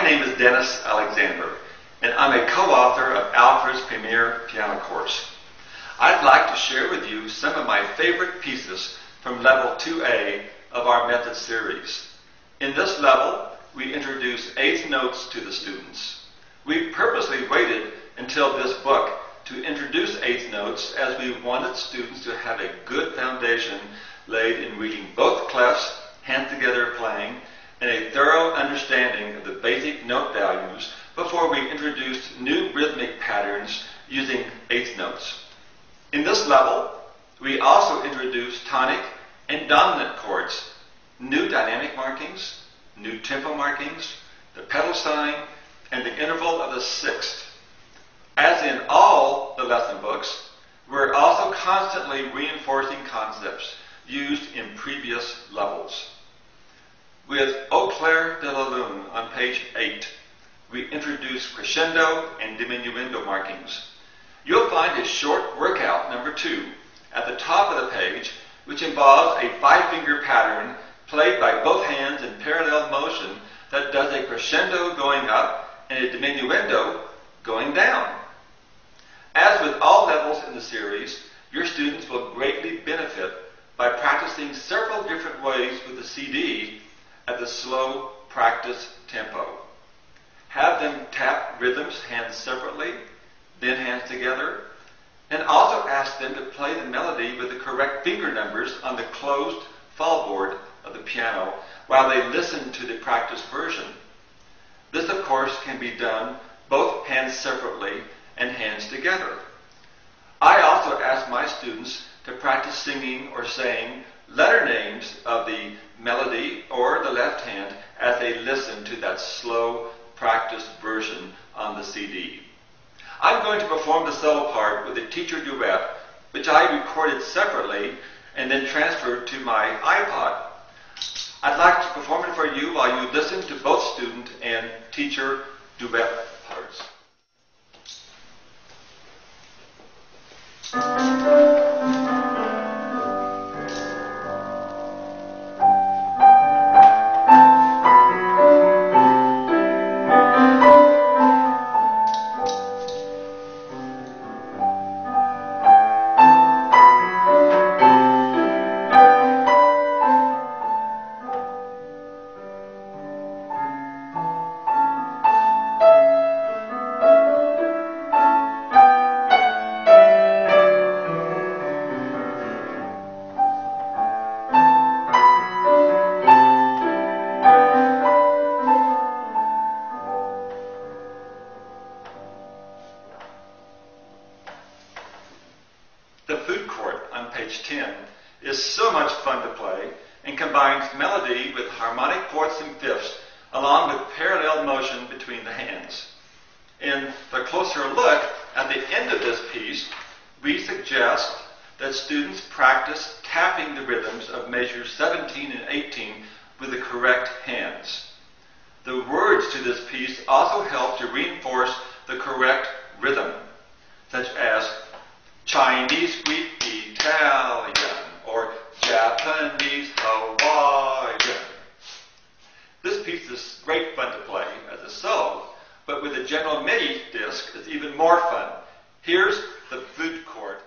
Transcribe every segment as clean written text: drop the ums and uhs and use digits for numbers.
name is Dennis Alexander, and I'm a co-author of Alfred's Premier Piano Course. I'd like to share with you some of my favorite pieces from Level 2A of our method series. In this level, we introduce eighth notes to the students. We purposely waited until this book to introduce eighth notes, as we wanted students to have a good foundation laid in reading both clefs, hand-together playing, and a thorough understanding of the basic note values before we introduced new rhythmic patterns using eighth notes. In this level, we also introduced tonic and dominant chords, new dynamic markings, new tempo markings, the pedal sign, and the interval of the sixth. As in all the lesson books, we're also constantly reinforcing concepts used in previous levels. With Au clair de la lune on page 8, we introduce crescendo and diminuendo markings. You'll find a short workout number 2 at the top of the page, which involves a 5-finger pattern played by both hands in parallel motion that does a crescendo going up and a diminuendo going down. As with all levels in the series, your students will greatly benefit by practicing several different ways with the CD at the slow practice tempo. Have them tap rhythms, hands separately, then hands together, and also ask them to play the melody with the correct finger numbers on the closed fallboard of the piano while they listen to the practice version. This, of course, can be done both hands separately and hands together. I also ask my students to practice singing or saying letter names of the melody or the left hand as they listen to that slow practice version on the CD. I'm going to perform the solo part with a teacher duet, which I recorded separately and then transferred to my iPod. I'd like to perform it for you while you listen to both student and teacher duet parts. The food court on page 10 is so much fun to play and combines melody with harmonic fourths and fifths along with parallel motion between the hands. In the closer look at the end of this piece, we suggest that students practice tapping the rhythms of measures 17 and 18 with the correct hands. The words to this piece also help to reinforce the correct rhythm, such as Chinese, Greek, Italian, or Japanese, Hawaiian. This piece is great fun to play as a solo, but with a general MIDI disc, it's even more fun. Here's the food court.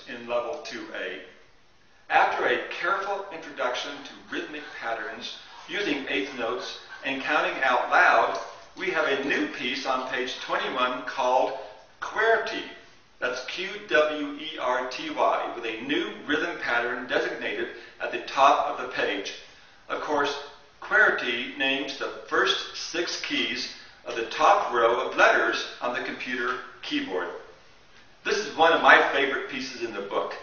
In Level 2A. After a careful introduction to rhythmic patterns using eighth notes and counting out loud, we have a new piece on page 21 called QWERTY. That's Q-W-E-R-T-Y, with a new rhythm pattern designated at the top of the page. Of course, QWERTY names the first 6 keys of the top row of letters on the computer keyboard. This is one of my favorite pieces in the book.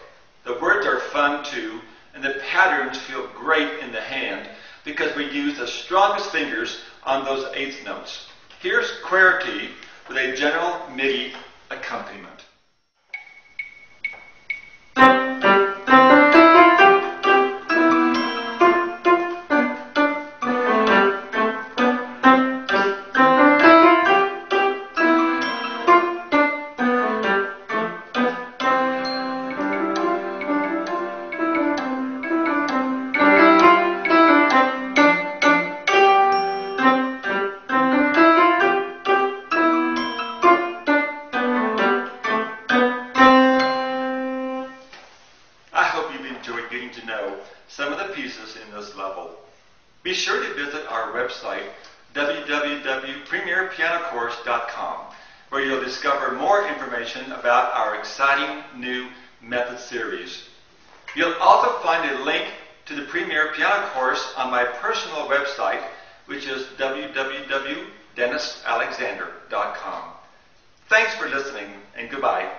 The words are fun too, and the patterns feel great in the hand because we use the strongest fingers on those 8th notes. Here's QWERTY with a general MIDI accompaniment. Enjoyed getting to know some of the pieces in this level. Be sure to visit our website, www.premierpianocourse.com, where you'll discover more information about our exciting new method series. You'll also find a link to the Premier Piano Course on my personal website, which is www.dennisalexander.com. Thanks for listening, and goodbye.